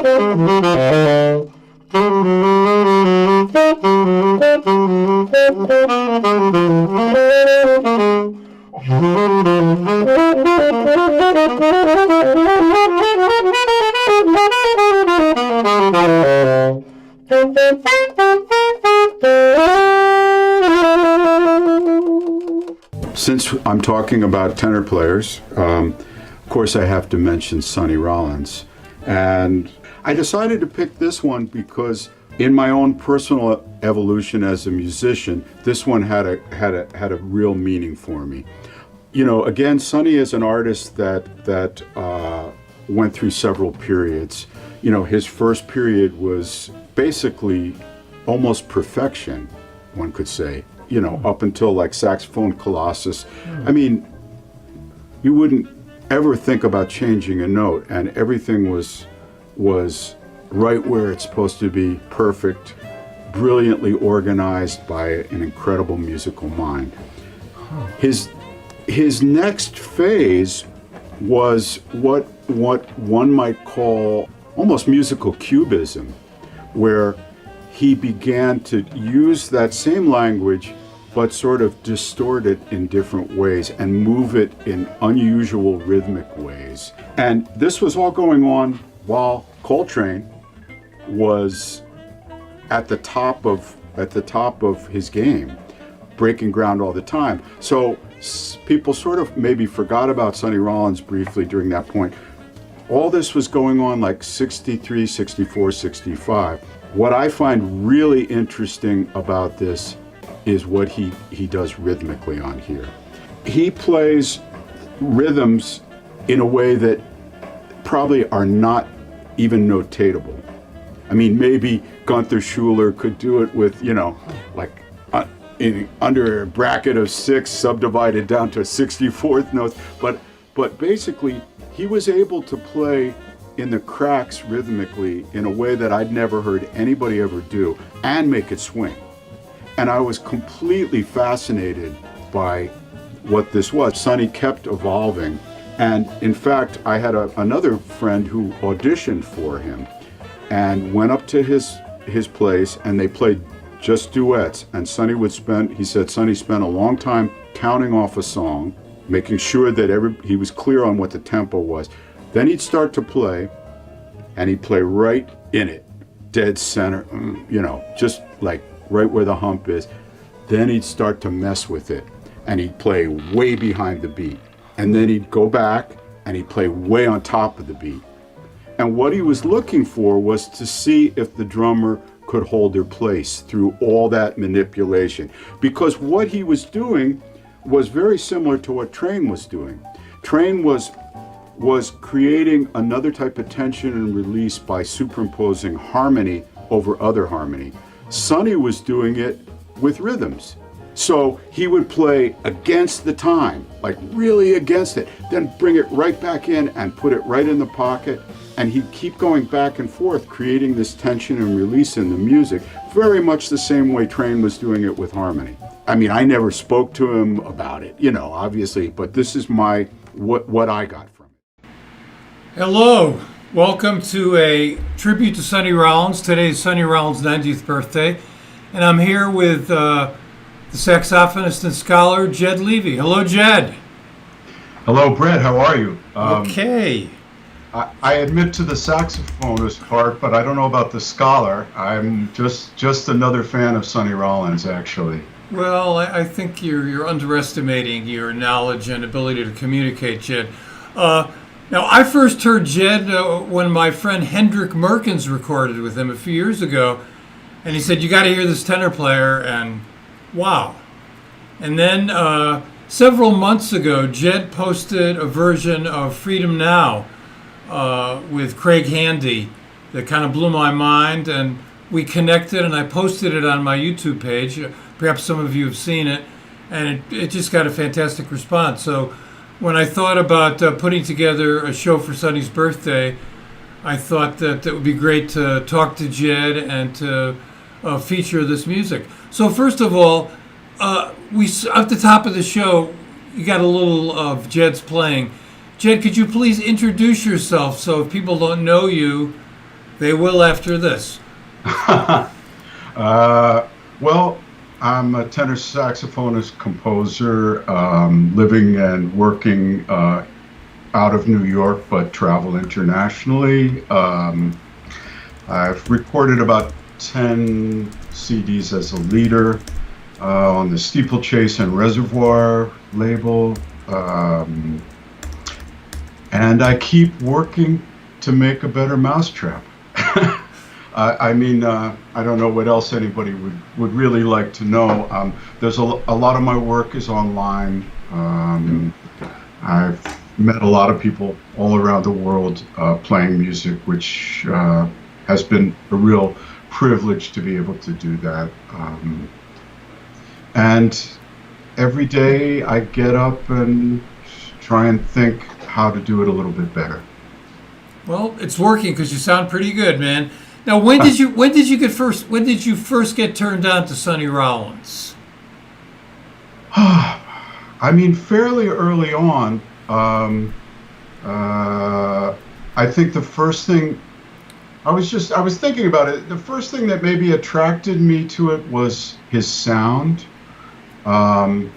Since I'm talking about tenor players, of course I have to mention Sonny Rollins. And I decided to pick this one because in my own personal evolution as a musician, this one had a real meaning for me. You know, again, Sonny is an artist that went through several periods. You know, his first period was basically almost perfection, one could say. You know, up until like Saxophone Colossus. I mean, you wouldn't ever think about changing a note, and everything was right where it's supposed to be, perfect, brilliantly organized by an incredible musical mind. His next phase was what one might call almost musical cubism, where he began to use that same language but sort of distort it in different ways and move it in unusual rhythmic ways. And this was all going on while Coltrane was at the top of his game, breaking ground all the time. So people sort of maybe forgot about Sonny Rollins briefly during that point. All this was going on like 63, 64, 65. What I find really interesting about this is what he does rhythmically on here. He plays rhythms in a way that probably are not even notatable. I mean, maybe Gunther Schuller could do it with, you know, like under a bracket of 6 subdivided down to 64th notes, but basically he was able to play in the cracks rhythmically in a way that I'd never heard anybody ever do and make it swing. And I was completely fascinated by what this was. Sonny kept evolving. And in fact, I had another friend who auditioned for him and went up to his place, and they played just duets. And he said Sonny spent a long time counting off a song, making sure that he was clear on what the tempo was. Then he'd start to play, and he'd play right in it, dead center, you know, just like right where the hump is. Then he'd start to mess with it, and he'd play way behind the beat. And then he'd go back, and he'd play way on top of the beat. And what he was looking for was to see if the drummer could hold their place through all that manipulation. Because what he was doing was very similar to what Train was doing. Train was creating another type of tension and release by superimposing harmony over other harmony. Sonny was doing it with rhythms. So he would play against the time, like really against it, then bring it right back in and put it right in the pocket. And he'd keep going back and forth, creating this tension and release in the music, very much the same way Train was doing it with harmony. I mean, I never spoke to him about it, you know, obviously, but this is what I got from it. Hello. Welcome to a tribute to Sonny Rollins. Today is Sonny Rollins' 90th birthday, and I'm here with the saxophonist and scholar, Jed Levy. Hello, Jed. Hello, Brett. How are you? Okay. I admit to the saxophonist part, but I don't know about the scholar. I'm just another fan of Sonny Rollins, actually. Well, I think you're underestimating your knowledge and ability to communicate, Jed. Now, I first heard Jed when my friend Hendrik Merkens recorded with him a few years ago, and he said, "You got to hear this tenor player," and wow. And then several months ago, Jed posted a version of Freedom Now with Craig Handy that kind of blew my mind, and we connected, and I posted it on my YouTube page. Perhaps some of you have seen it, and it just got a fantastic response. So when I thought about putting together a show for Sonny's birthday, I thought that it would be great to talk to Jed and to feature this music. So first of all, we at the top of the show, you got a little of Jed's playing. Jed, could you please introduce yourself so if people don't know you, They will after this. Well, I'm a tenor saxophonist, composer, living and working out of New York, but travel internationally. I've recorded about 10 CDs as a leader on the Steeplechase and Reservoir label. And I keep working to make a better mousetrap. I don't know what else anybody would really like to know. There's a lot of my work is online. I've met a lot of people all around the world playing music, which has been a real privilege to be able to do that. And every day I get up and try and think how to do it a little bit better. Well, it's working because you sound pretty good, man. Now, when did you first get turned on to Sonny Rollins? Fairly early on. I think the first thing I was thinking about it. The first thing that maybe attracted me to it was his sound. And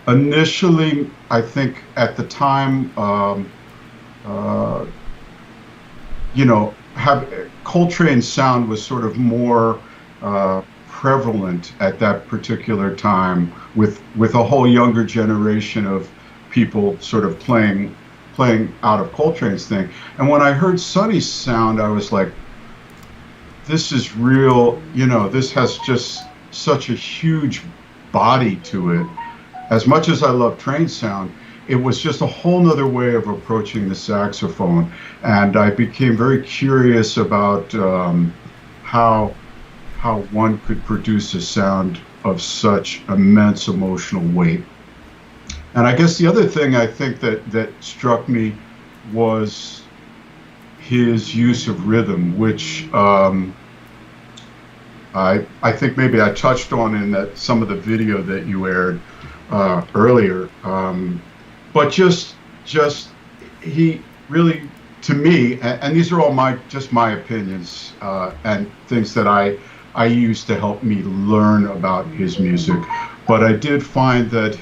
initially, I think at the time, Coltrane's sound was sort of more prevalent at that particular time, with a whole younger generation of people sort of playing out of Coltrane's thing. And when I heard Sonny's sound, I was like, this is real, this has just such a huge body to it. As much as I love Trane's sound, it was just a whole nother way of approaching the saxophone. And I became very curious about how one could produce a sound of such immense emotional weight. And I guess the other thing I think that struck me was his use of rhythm, which I think maybe I touched on in some of the video that you aired earlier. But just he really, to me, and these are all my opinions and things that I use to help me learn about his music. But I did find that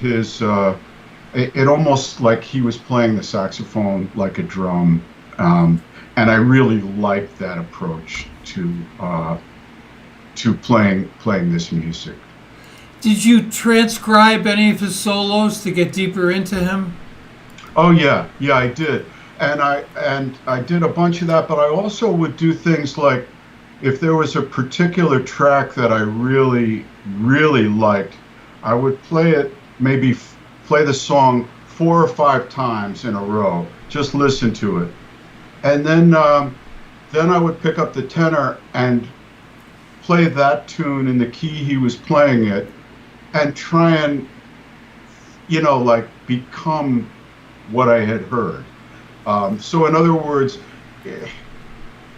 it almost like he was playing the saxophone like a drum, and I really liked that approach to playing this music. Did you transcribe any of his solos to get deeper into him? Oh yeah, I did, and I did a bunch of that. But I also would do things like, if there was a particular track that I really liked, I would play it, maybe play the song 4 or 5 times in a row, just listen to it, and then I would pick up the tenor and play that tune in the key he was playing it, and try and become what I had heard. So in other words,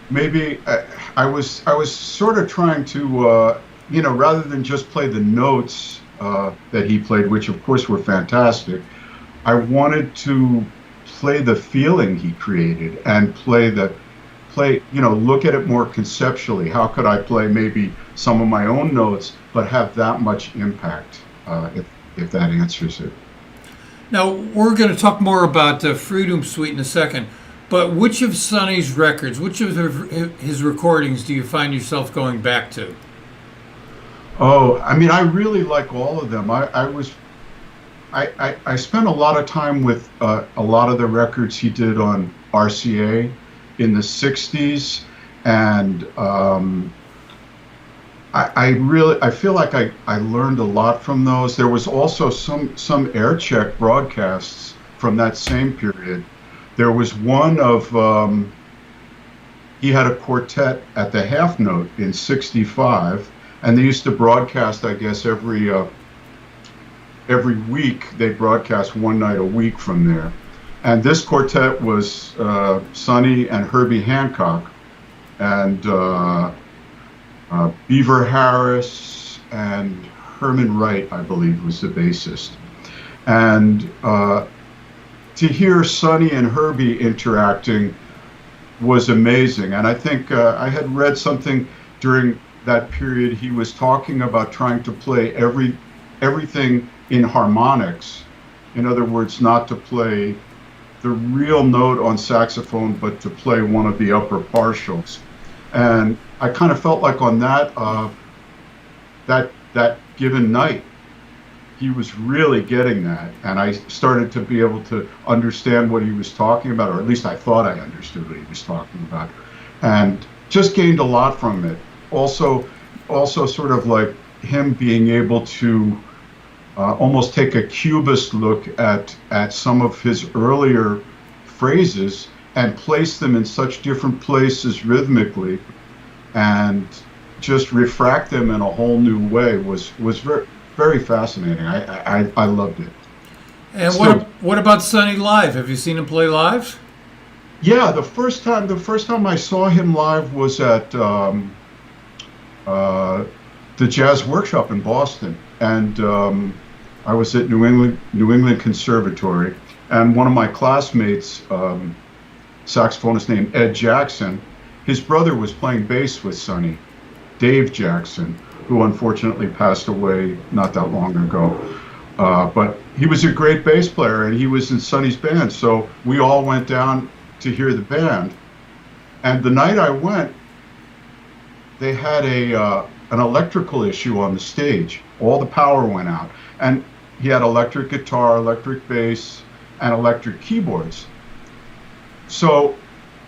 maybe I was sort of trying to rather than just play the notes that he played, which of course were fantastic, I wanted to play the feeling he created and look at it more conceptually. How could I play maybe some of my own notes but have that much impact, if that answers it. Now, we're going to talk more about Freedom Suite in a second, but which of Sonny's records, which of his recordings do you find yourself going back to? Oh, I really like all of them. I spent a lot of time with a lot of the records he did on RCA in the 60s, and I feel like I learned a lot from those. There was also some air check broadcasts from that same period. There was one of he had a quartet at the half note in '65, and they used to broadcast, I guess, every week. They broadcast one night a week from there. And this quartet was Sonny and Herbie Hancock, and Beaver Harris and Herman Wright, I believe, was the bassist. And to hear Sonny and Herbie interacting, was amazing. And I think I had read something during that period. He was talking about trying to play everything in harmonics. In other words, not to play the real note on saxophone, but to play one of the upper partials. And I kind of felt like on that given night, he was really getting that, and I started to be able to understand what he was talking about, or at least I thought I understood what he was talking about, and just gained a lot from it. Also sort of like him being able to almost take a cubist look at some of his earlier phrases and place them in such different places rhythmically, and just refract them in a whole new way was very, very fascinating. I loved it. And So, what about Sonny live? Have you seen him play live? yeah, the first time I saw him live was at the Jazz Workshop in Boston, and I was at New England Conservatory, and one of my classmates, saxophonist named Ed Jackson, his brother was playing bass with Sonny, Dave Jackson, who unfortunately passed away not that long ago. But he was a great bass player, and he was in Sonny's band, so we all went down to hear the band. And the night I went, they had an electrical issue on the stage. All the power went out, and he had electric guitar, electric bass, and electric keyboards. So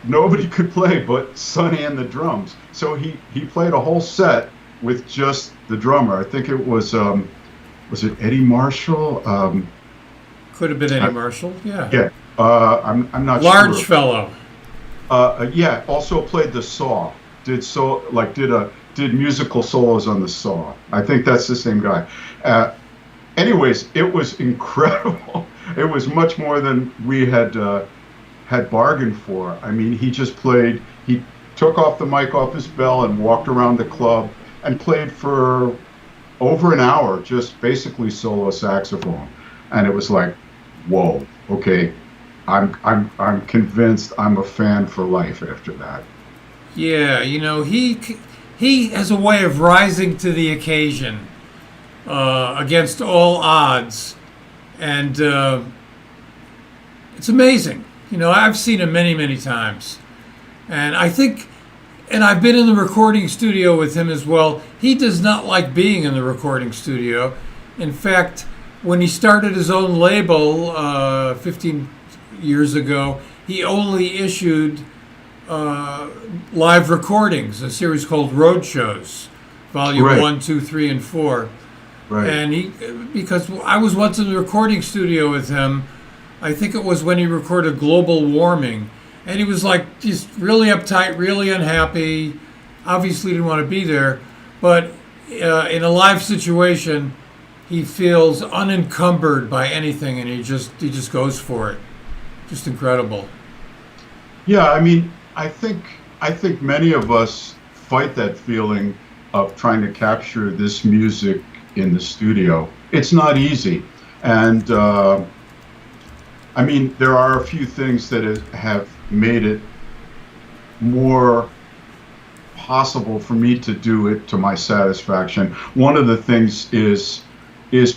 nobody could play but Sonny and the drums. So he played a whole set with just the drummer. I think it was it Eddie Marshall? Could have been Eddie Marshall. Yeah. Yeah, I'm not Large sure. fellow. Yeah, also played the saw. Did musical solos on the saw. I think that's the same guy. Anyways, it was incredible. It was much more than we had bargained for. I mean, he just played. He took off the mic off his bell and walked around the club and played for over an hour, just basically solo saxophone. And it was like, whoa, okay, I'm convinced I'm a fan for life after that. Yeah, he has a way of rising to the occasion against all odds, and it's amazing. I've seen him many, many times, and I think, and I've been in the recording studio with him as well. He does not like being in the recording studio. In fact, when he started his own label 15 years ago, he only issued live recordings, a series called Road Shows, Volume Right. 1, 2, 3, and 4. Right. And because I was once in the recording studio with him, I think it was when he recorded Global Warming, and he was like just really uptight, really unhappy, obviously didn't want to be there, but in a live situation, he feels unencumbered by anything, and he just goes for it. Just incredible. Yeah, I mean, I think many of us fight that feeling of trying to capture this music in the studio. It's not easy, and I mean, there are a few things that have made it more possible for me to do it to my satisfaction. One of the things is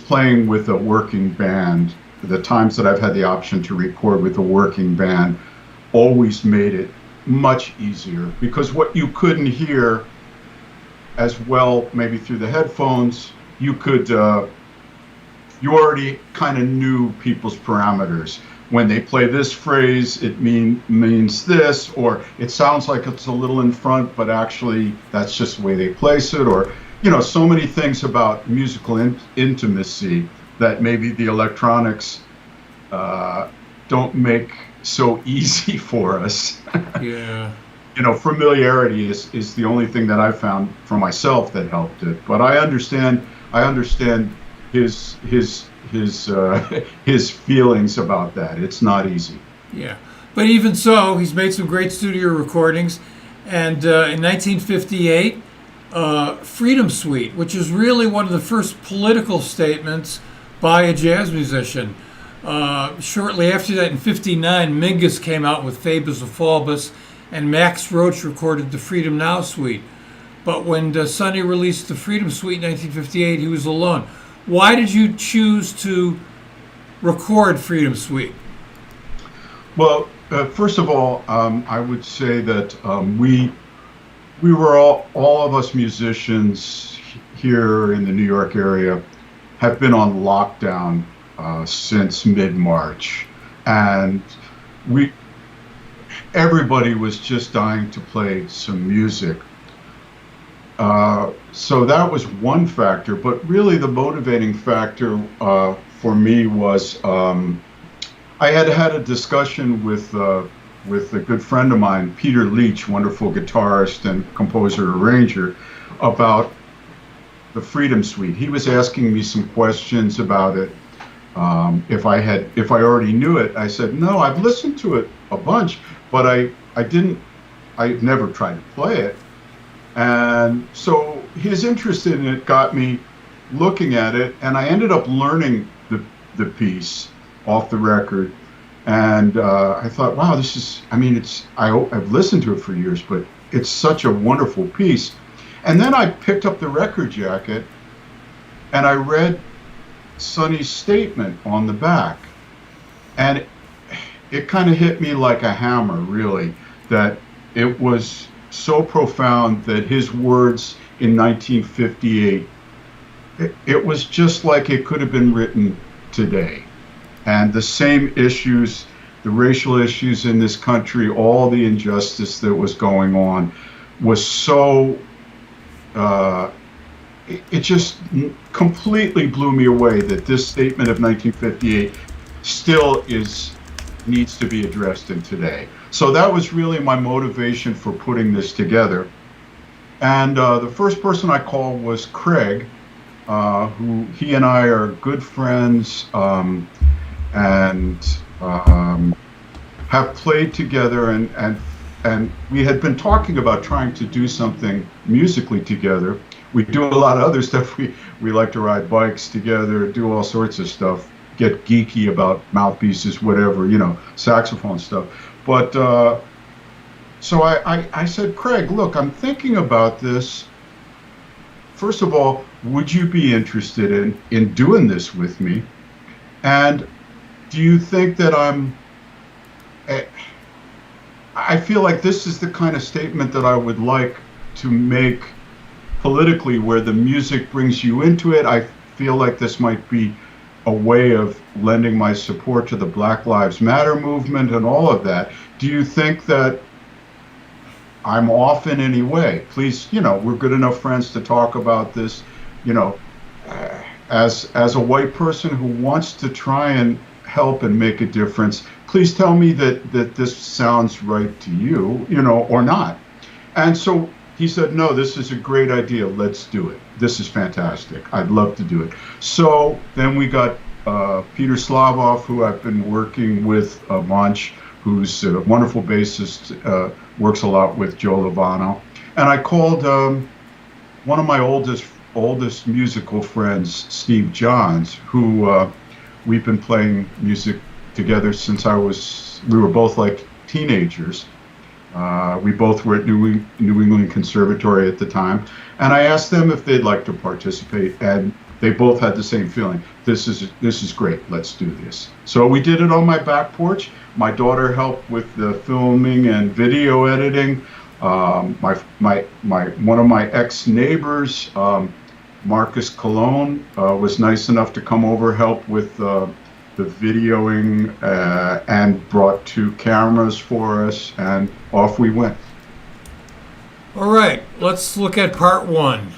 playing with a working band. The times that I've had the option to record with a working band always made it much easier, because what you couldn't hear as well, maybe through the headphones, you already kind of knew people's parameters. When they play this phrase, it means this, or it sounds like it's a little in front, but actually that's just the way they place it, or so many things about musical intimacy that maybe the electronics don't make so easy for us. Yeah. Familiarity is the only thing that I found for myself that helped it. But I understand his feelings about that. It's not easy. Yeah. But even so, he's made some great studio recordings. And in 1958, Freedom Suite, which is really one of the first political statements by a jazz musician. Shortly after that, in '59, Mingus came out with Fabus of Faubus, and Max Roach recorded the Freedom Now Suite. But when Sonny released the Freedom Suite in 1958, he was alone. Why did you choose to record Freedom Suite? Well, first of all, I would say that we were all of us musicians here in the New York area have been on lockdown since mid-March, and everybody was just dying to play some music. So that was one factor, but really the motivating factor for me was I had had a discussion with a good friend of mine, Peter Leach, wonderful guitarist and composer arranger, about the Freedom Suite. He was asking me some questions about it. If I already knew it. I said, no, I've listened to it a bunch, but I've never tried to play it. And so his interest in it got me looking at it, and I ended up learning the piece off the record. And I thought, wow, I've listened to it for years, but it's such a wonderful piece. And then I picked up the record jacket and I read Sonny's statement on the back. And it kind of hit me like a hammer, really, that it was so profound that his words in 1958, it was just like it could have been written today. And the same issues, the racial issues in this country, all the injustice that was going on was so, it just completely blew me away that this statement of 1958 still needs to be addressed in today. So that was really my motivation for putting this together. And the first person I called was Craig, who he and I are good friends, and have played together, and we had been talking about trying to do something musically together. We do a lot of other stuff. We like to ride bikes together, do all sorts of stuff, get geeky about mouthpieces, whatever, saxophone stuff. But so I said, Craig, look, I'm thinking about this. First of all, would you be interested in doing this with me? And do you think that I feel like this is the kind of statement that I would like to make politically, where the music brings you into it. I feel like this might be a way of lending my support to the Black Lives Matter movement and all of that. Do you think that I'm off in any way? Please, we're good enough friends to talk about this, as a white person who wants to try and help and make a difference, please tell me that this sounds right to you, or not. And so he said, no, this is a great idea. Let's do it. This is fantastic. I'd love to do it. So then we got Peter Slavoff, who I've been working with a bunch, who's a wonderful bassist, works a lot with Joe Lovano. And I called one of my oldest musical friends, Steve Johns, who we've been playing music together since we were both like teenagers. We both were at New England Conservatory at the time. And I asked them if they'd like to participate, and they both had the same feeling. This is great, let's do this. So we did it on my back porch. My daughter helped with the filming and video editing. One of my ex-neighbors, Marcus Colon, was nice enough to come over, help with the videoing, and brought 2 cameras for us, and off we went. All right, let's look at part 1.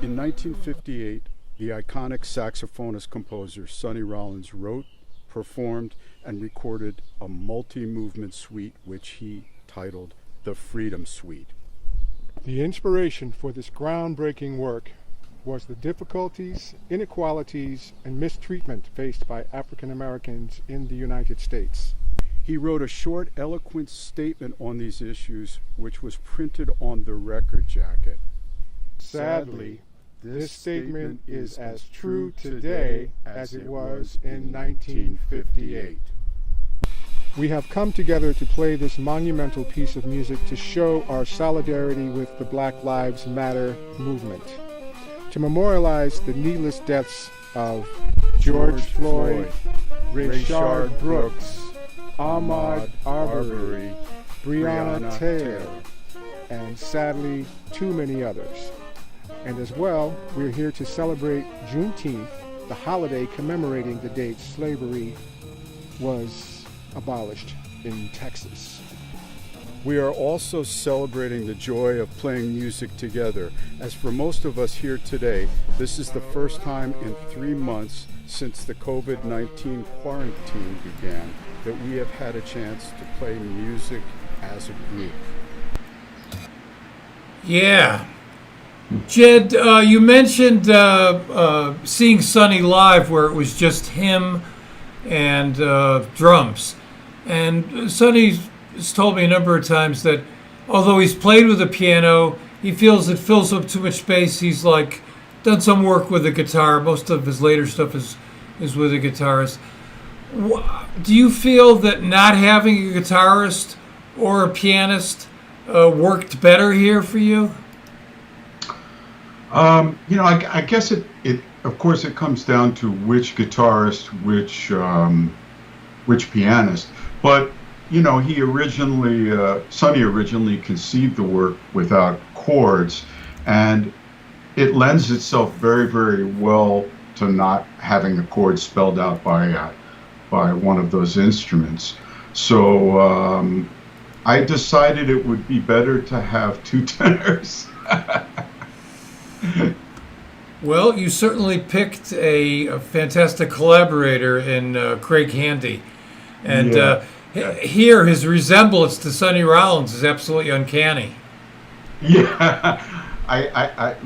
In 1958, the iconic saxophonist-composer Sonny Rollins wrote, performed, and recorded a multi-movement suite which he titled the Freedom Suite. The inspiration for this groundbreaking work was the difficulties, inequalities, and mistreatment faced by African Americans in the United States. He wrote a short, eloquent statement on these issues, which was printed on the record jacket. Sadly, this statement is as true today as it was in 1958. We have come together to play this monumental piece of music to show our solidarity with the Black Lives Matter movement, to memorialize the needless deaths of George Floyd, Rayshard Brooks, Ahmaud Arbery, Breonna Taylor, and sadly, too many others. And as well, we're here to celebrate Juneteenth, the holiday commemorating the date slavery was abolished in Texas. We are also celebrating the joy of playing music together, as for most of us here today, this is the first time in 3 months since the COVID-19 quarantine began that we have had a chance to play music as a group. Yeah. Jed, you mentioned seeing Sonny live where it was just him and drums. And Sonny has told me a number of times that although he's played with a piano, he feels it fills up too much space. He's like done some work with the guitar. Most of his later stuff is with a guitarist. Do you feel that not having a guitarist or a pianist worked better here for you? I guess it of course it comes down to which guitarist, which pianist. But Sonny originally conceived the work without chords, and it lends itself very, very well to not having the chords spelled out by one of those instruments. So I decided it would be better to have two tenors. Well, you certainly picked a fantastic collaborator in Craig Handy. And here, his resemblance to Sonny Rollins is absolutely uncanny. Yeah, I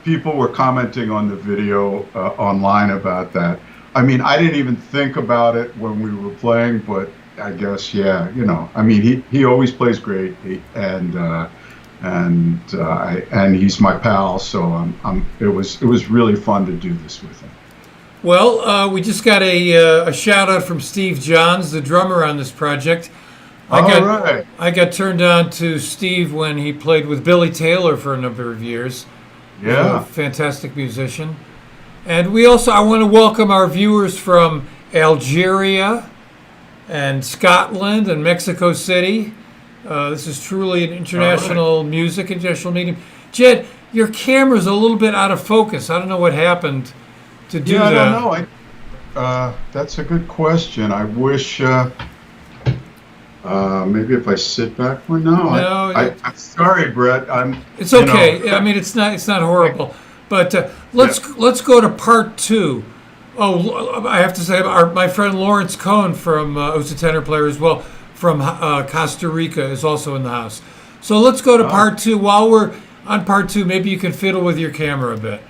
people were commenting on the video online about that. I mean, I didn't even think about it when we were playing, but I guess, he always plays great, and he's my pal, so it was really fun to do this with him. Well, we just got a shout out from Steve Johns, the drummer on this project. I got turned on to Steve when he played with Billy Taylor for a number of years. Yeah, a fantastic musician. And I want to welcome our viewers from Algeria and Scotland and Mexico City. This is truly an international international medium. Jed, your camera's a little bit out of focus. I don't know what happened to do that. I don't know. That's a good question. I wish maybe if I sit back for now. No, I'm sorry, Brett. It's okay. I mean, it's not horrible. But let's go to part 2. Oh, I have to say, my friend Lawrence Cohn who's a tenor player as well, from Costa Rica, is also in the house. So let's go to part 2. While we're on part 2, maybe you can fiddle with your camera a bit.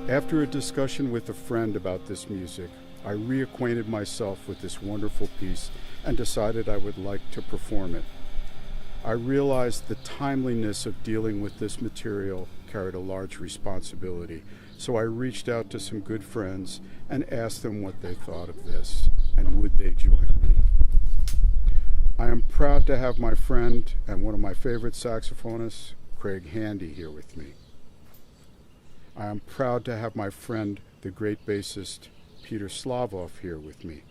After a discussion with a friend about this music, I reacquainted myself with this wonderful piece and decided I would like to perform it. I realized the timeliness of dealing with this material carried a large responsibility, so I reached out to some good friends and asked them what they thought of this and would they join me. I am proud to have my friend and one of my favorite saxophonists, Craig Handy, here with me. I am proud to have my friend, the great bassist, Peter Slavoff, here with me.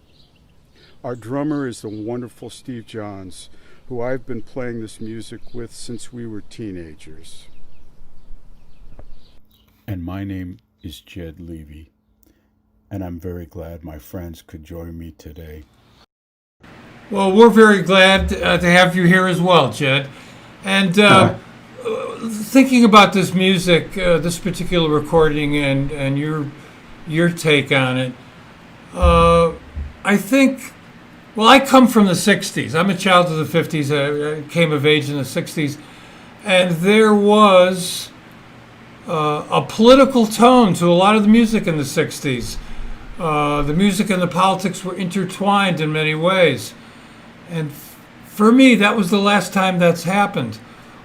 Our drummer is the wonderful Steve Johns, who I've been playing this music with since we were teenagers. And my name is Jed Levy, and I'm very glad my friends could join me today. Well, we're very glad to have you here as well, Jed. And thinking about this music, this particular recording, and your take on it, I think, well, I come from the 60s. I'm a child of the 50s. I came of age in the 60s. And there was a political tone to a lot of the music in the 60s. The music and the politics were intertwined in many ways. And for me, that was the last time that's happened.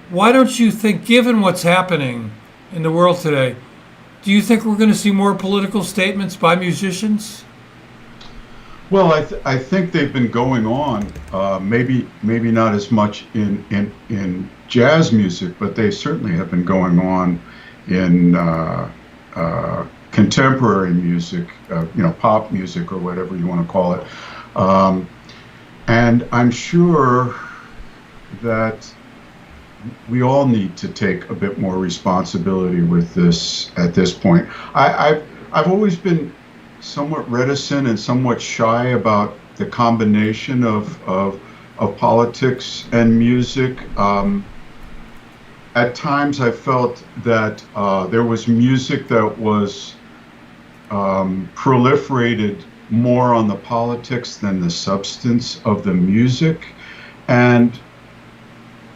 Why don't you think, given what's happening in the world today, do you think we're going to see more political statements by musicians? Well, I think they've been going on, maybe not as much in jazz music, but they certainly have been going on in contemporary music, pop music or whatever you want to call it. And I'm sure that we all need to take a bit more responsibility with this at this point. I've always been somewhat reticent and somewhat shy about the combination of politics and music. At times I felt that there was music that was proliferated more on the politics than the substance of the music. And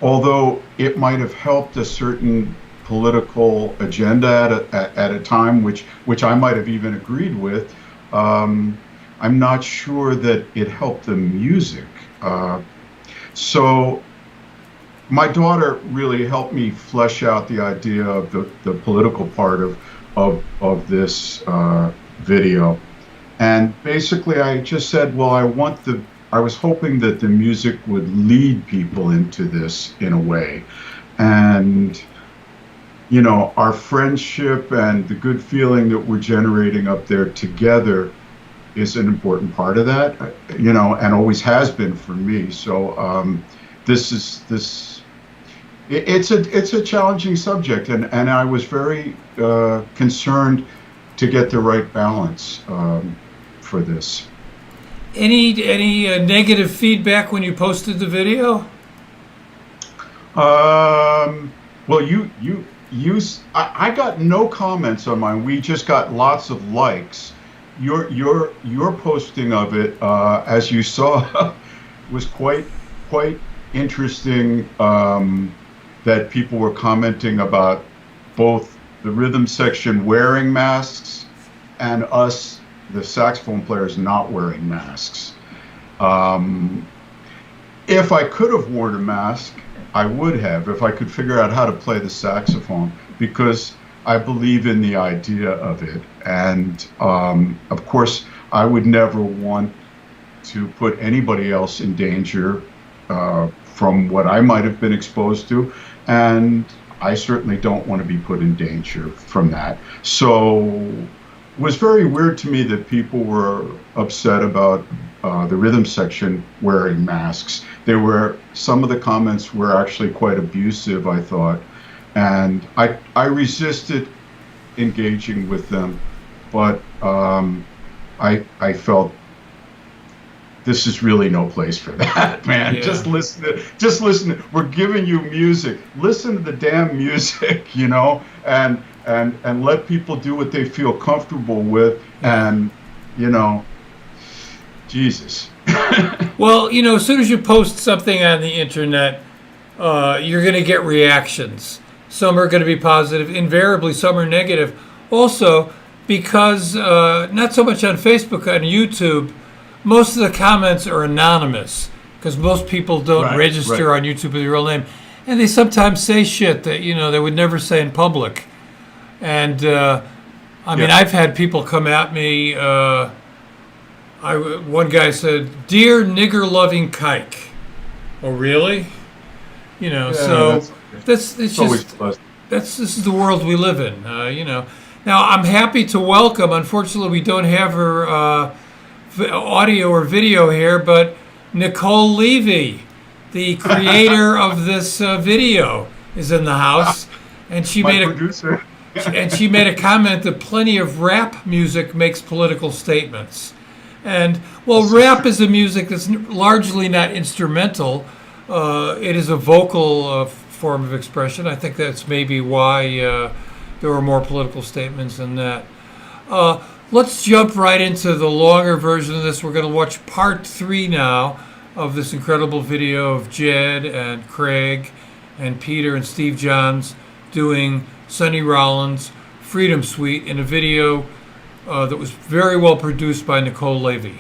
although it might have helped a certain political agenda at a time, which I might have even agreed with, I'm not sure that it helped the music. So my daughter really helped me flesh out the idea of the political part of this video. And basically I just said, well, I was hoping that the music would lead people into this in a way. And our friendship and the good feeling that we're generating up there together is an important part of that, and always has been for me. So it's a challenging subject, and I was very concerned to get the right balance for this. Any negative feedback when you posted the video? Well, I got no comments on mine. We just got lots of likes. Your posting of it, as you saw, was quite interesting. That people were commenting about both the rhythm section wearing masks and us, the saxophone players, not wearing masks. If I could have worn a mask, I would have, if I could figure out how to play the saxophone, because I believe in the idea of it. And of course, I would never want to put anybody else in danger from what I might have been exposed to. And I certainly don't want to be put in danger from that. So it was very weird to me that people were upset about the rhythm section wearing masks. Some of the comments were actually quite abusive, I thought. And I resisted engaging with them, but I felt this is really no place for that, man. Yeah. Just listen. We're giving you music. Listen to the damn music, and let people do what they feel comfortable with. And, Jesus. Well, as soon as you post something on the internet, you're going to get reactions. Some are going to be positive. Invariably, some are negative. Also, because not so much on Facebook, on YouTube, most of the comments are anonymous, because most people don't register on YouTube with your real name. And they sometimes say shit that, they would never say in public. And, I've had people come at me. One guy said, "Dear nigger-loving kike." Oh, really? So this is the world we live in. Now, I'm happy to welcome. Unfortunately, we don't have her audio or video here, but Nicole Levy, the creator of this video, is in the house, and she made a comment that plenty of rap music makes political statements. And, rap is a music that's largely not instrumental. It is a vocal form of expression. I think that's maybe why there were more political statements than that. Let's jump right into the longer version of this. We're going to watch part 3 now of this incredible video of Jed and Craig and Peter and Steve Johns doing Sonny Rollins' Freedom Suite in a video that was very well produced by Nicole Levy.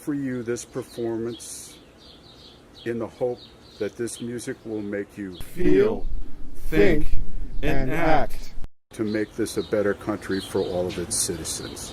offer you this performance in the hope that this music will make you Feel, think, and act. to make this a better country for all of its citizens.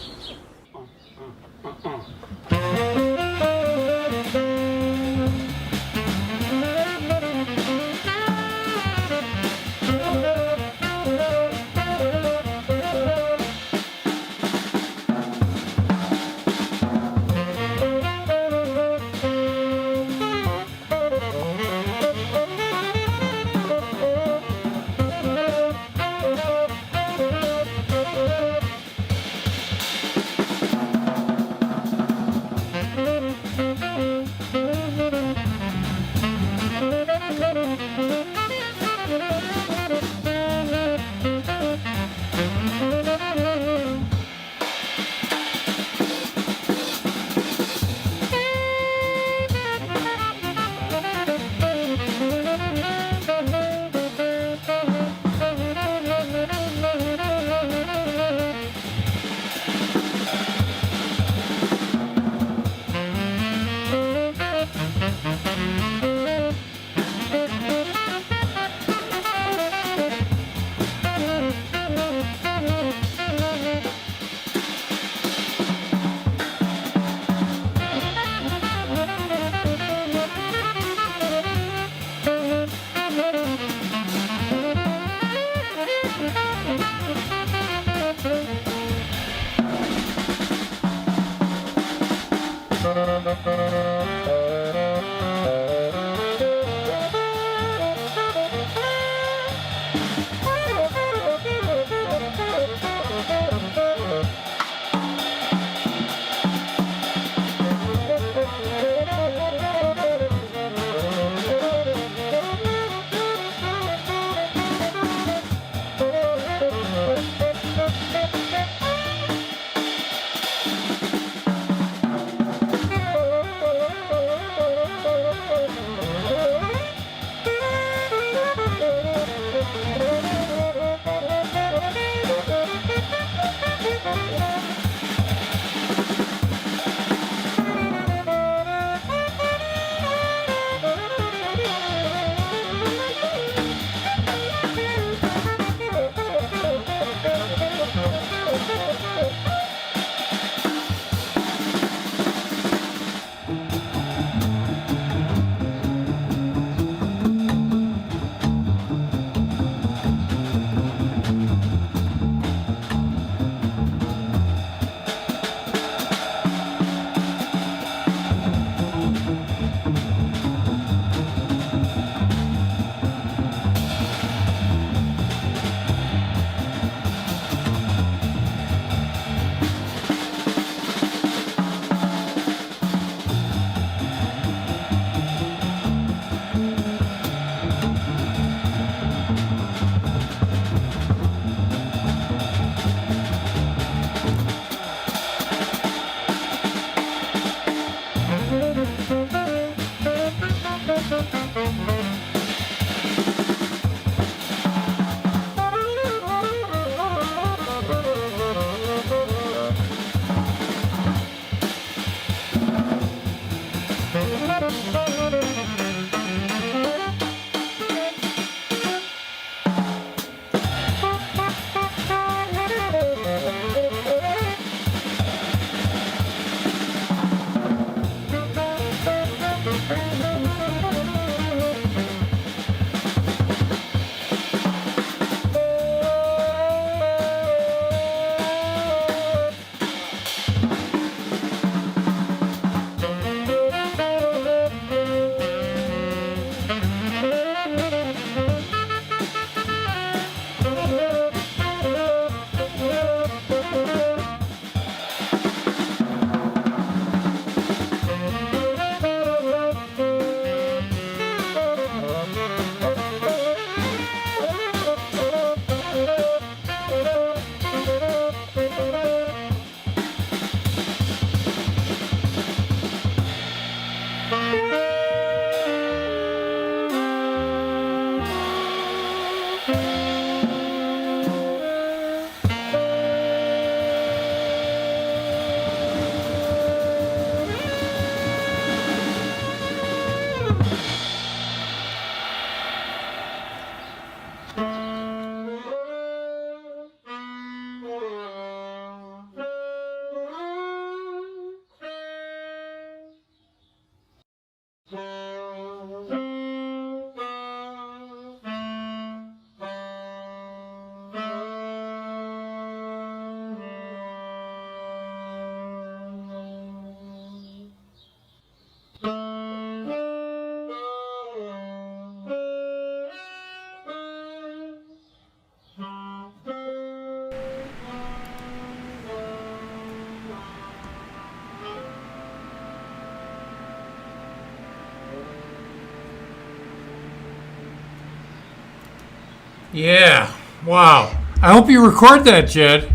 Yeah. Wow. I hope you record that, Jed.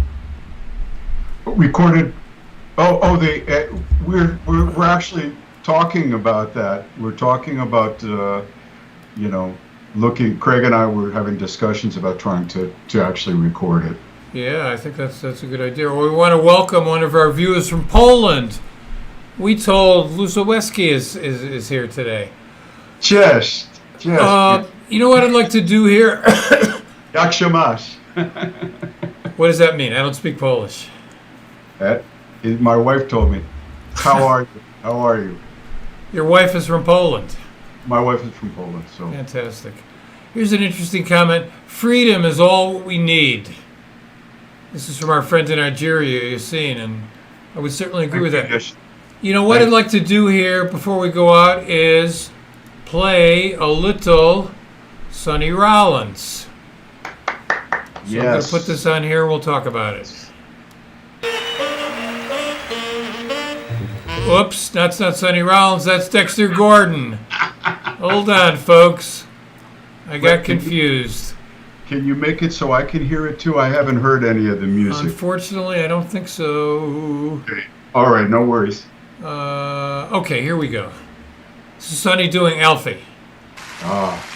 Recorded. We're actually talking about that. We're talking about looking. Craig and I were having discussions about trying to actually record it. Yeah, I think that's a good idea. We want to welcome one of our viewers from Poland. We told Lusoweski is here today. Cześć. You know what I'd like to do here? Jak się masz? What does that mean? I don't speak Polish. My wife told me. How are you? How are you? Your wife is from Poland. My wife is from Poland, so. Fantastic. Here's an interesting comment. Freedom is all we need. This is from our friend in Nigeria, Yassine, and I would certainly agree with that. You know what I'd like to do here before we go out is play a little Sonny Rollins. So I'm going to put this on here. We'll talk about it. Whoops, that's not Sonny Rollins. That's Dexter Gordon. Hold on, folks. I got confused. Can you make it so I can hear it too? I haven't heard any of the music. Unfortunately, I don't think so. Okay. All right, no worries. Okay, here we go. This is Sonny doing Alfie. Ah.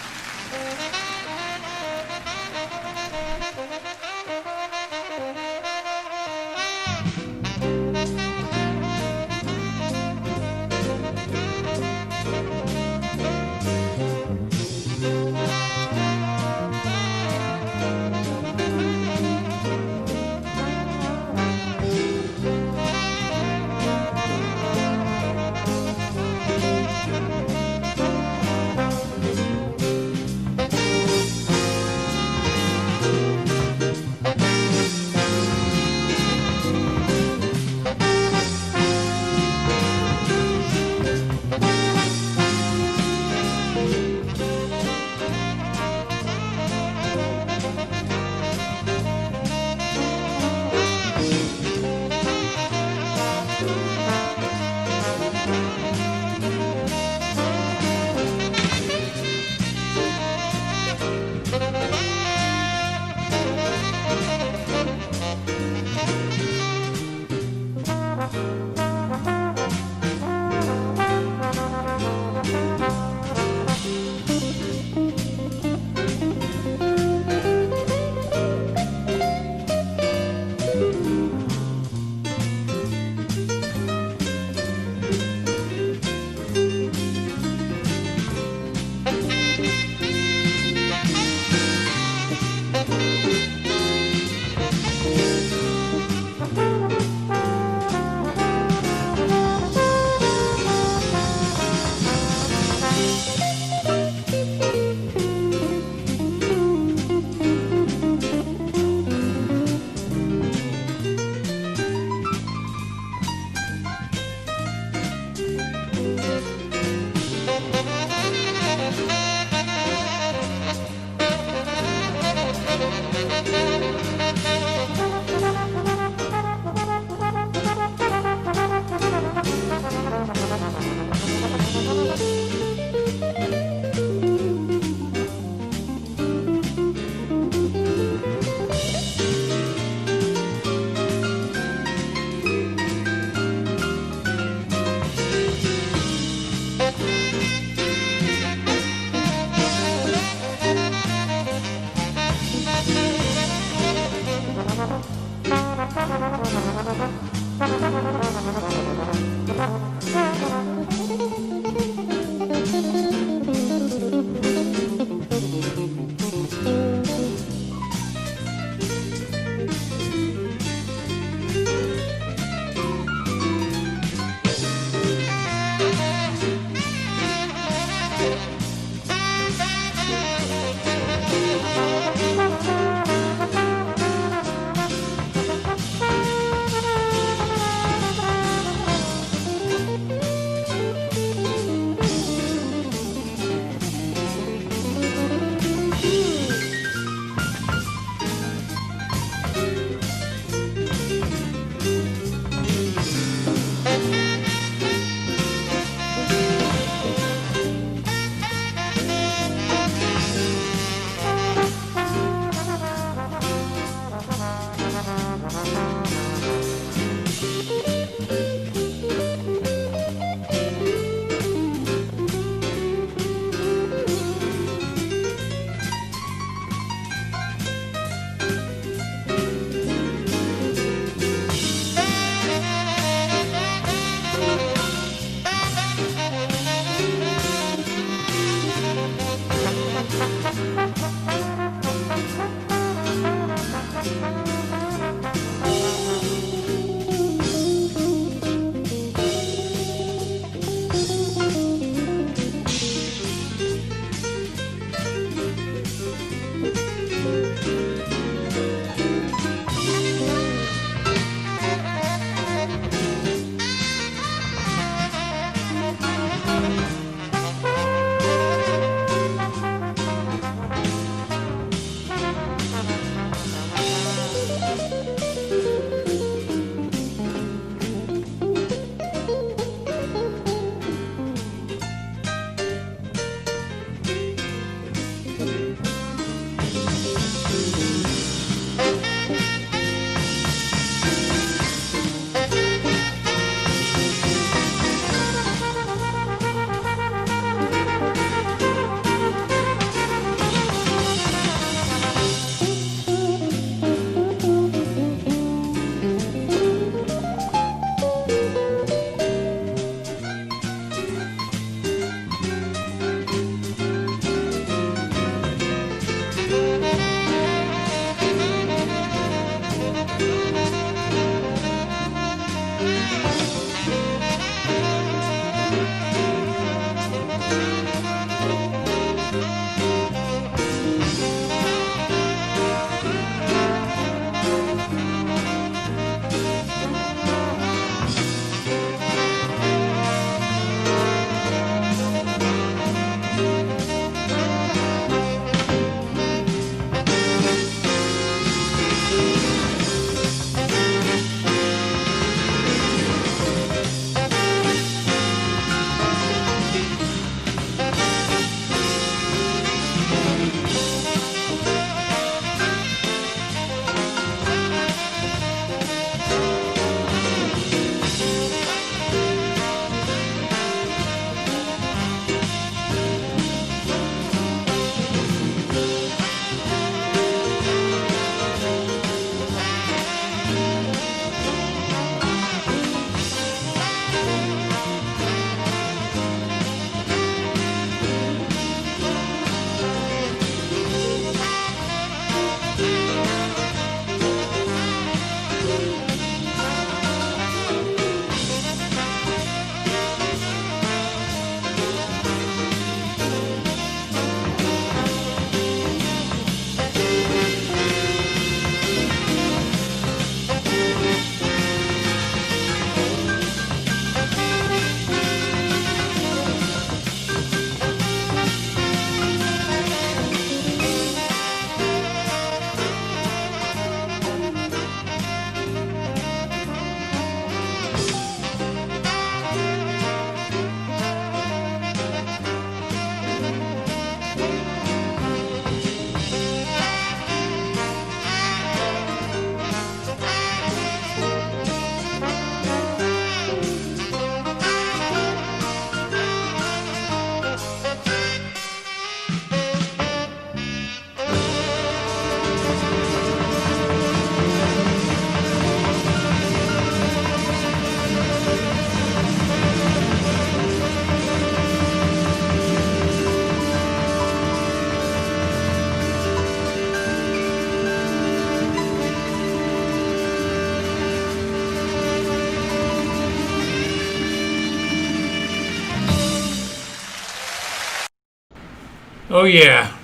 Oh, yeah.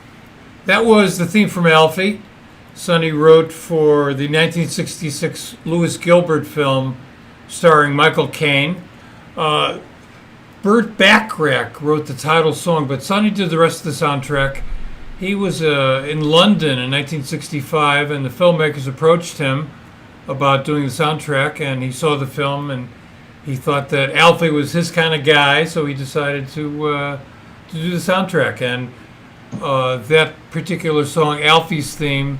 That was the theme from Alfie. Sonny wrote for the 1966 Lewis Gilbert film starring Michael Caine. Burt Bacharach wrote the title song, but Sonny did the rest of the soundtrack. He was in London in 1965, and the filmmakers approached him about doing the soundtrack, and he saw the film, and he thought that Alfie was his kind of guy, so he decided to do the soundtrack. And that particular song, Alfie's theme,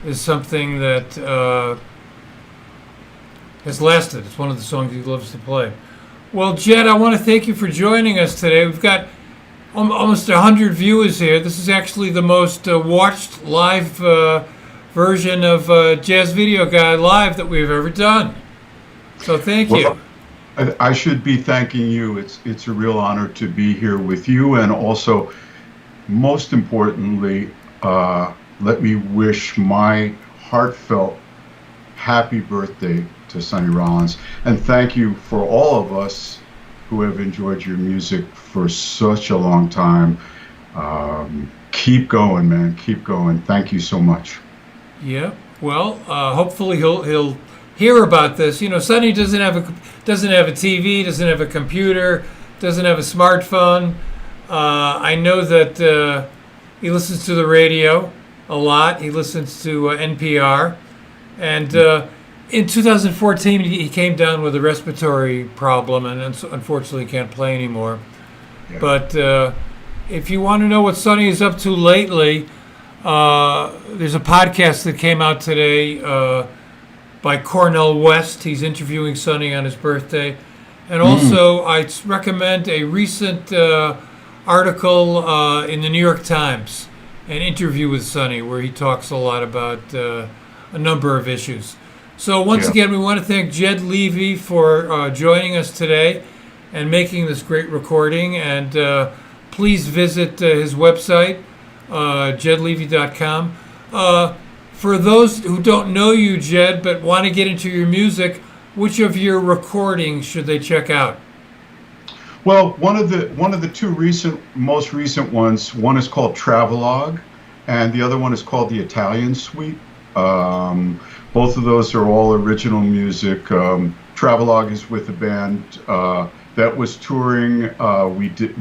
is something that has lasted. It's one of the songs he loves to play. Well, Jed, I want to thank you for joining us today. We've got almost 100 viewers here. This is actually the most watched live version of Jazz Video Guy Live that we've ever done. So thank you. I should be thanking you. It's a real honor to be here with you, and also, most importantly, let me wish my heartfelt happy birthday to Sonny Rollins, and thank you for all of us who have enjoyed your music for such a long time. Keep going, man. Keep going. Thank you so much. Yeah. Well, hopefully he'll hear about this. You know, Sonny doesn't have a TV, doesn't have a computer, doesn't have a smartphone. I know that he listens to the radio a lot. He listens to NPR, and in 2014 he came down with a respiratory problem, and unfortunately can't play anymore. Yeah. But if you want to know what Sonny is up to lately, there's a podcast that came out today by Cornel West. He's interviewing Sonny on his birthday. And also, I recommend a recent article in the New York Times, an interview with Sonny, where he talks a lot about a number of issues. So once again, we want to thank Jed Levy for joining us today and making this great recording. And please visit his website, jedlevy.com. For those who don't know you, Jed, but want to get into your music, which of your recordings should they check out? Well, one of the two most recent ones, one is called Travelogue, and the other one is called the Italian Suite. Both of those are all original music. Travelogue is with a band that was touring.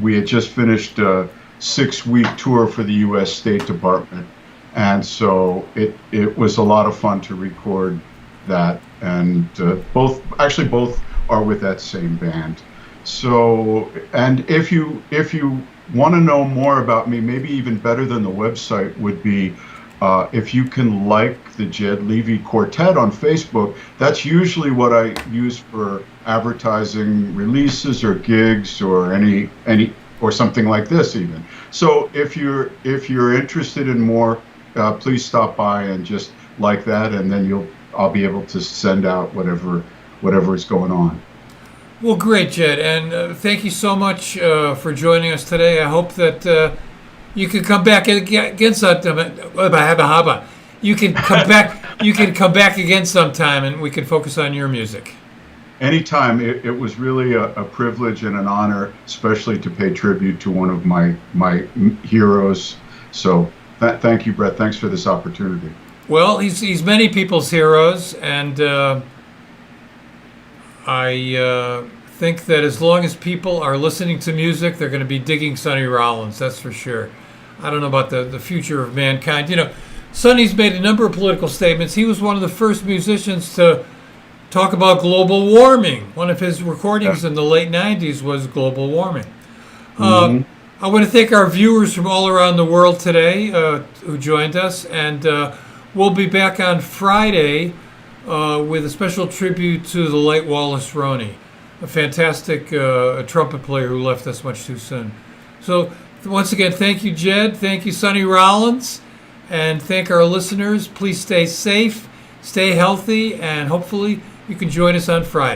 We had just finished a 6-week tour for the U.S. State Department, and so it was a lot of fun to record that. And both are with that same band. So, and if you want to know more about me, maybe even better than the website would be if you can like the Jed Levy Quartet on Facebook. That's usually what I use for advertising releases or gigs or any or something like this even. So if you're interested in more, please stop by and just like that, and then I'll be able to send out whatever is going on. Well, great, Jed, and thank you so much for joining us today. I hope that you can come back again sometime. You can come back. You can come back again sometime, and we can focus on your music. Anytime. It was really a privilege and an honor, especially to pay tribute to one of my heroes. So thank you, Brett. Thanks for this opportunity. Well, he's many people's heroes, and I think that as long as people are listening to music, they're going to be digging Sonny Rollins. That's for sure. I don't know about the future of mankind. You know, Sonny's made a number of political statements. He was one of the first musicians to talk about global warming. One of his recordings in the late 90s was global warming. I want to thank our viewers from all around the world today who joined us, and we'll be back on Friday with a special tribute to the late Wallace Roney, a fantastic trumpet player who left us much too soon. So once again, thank you, Jed. Thank you, Sonny Rollins. And thank our listeners. Please stay safe, stay healthy, and hopefully you can join us on Friday.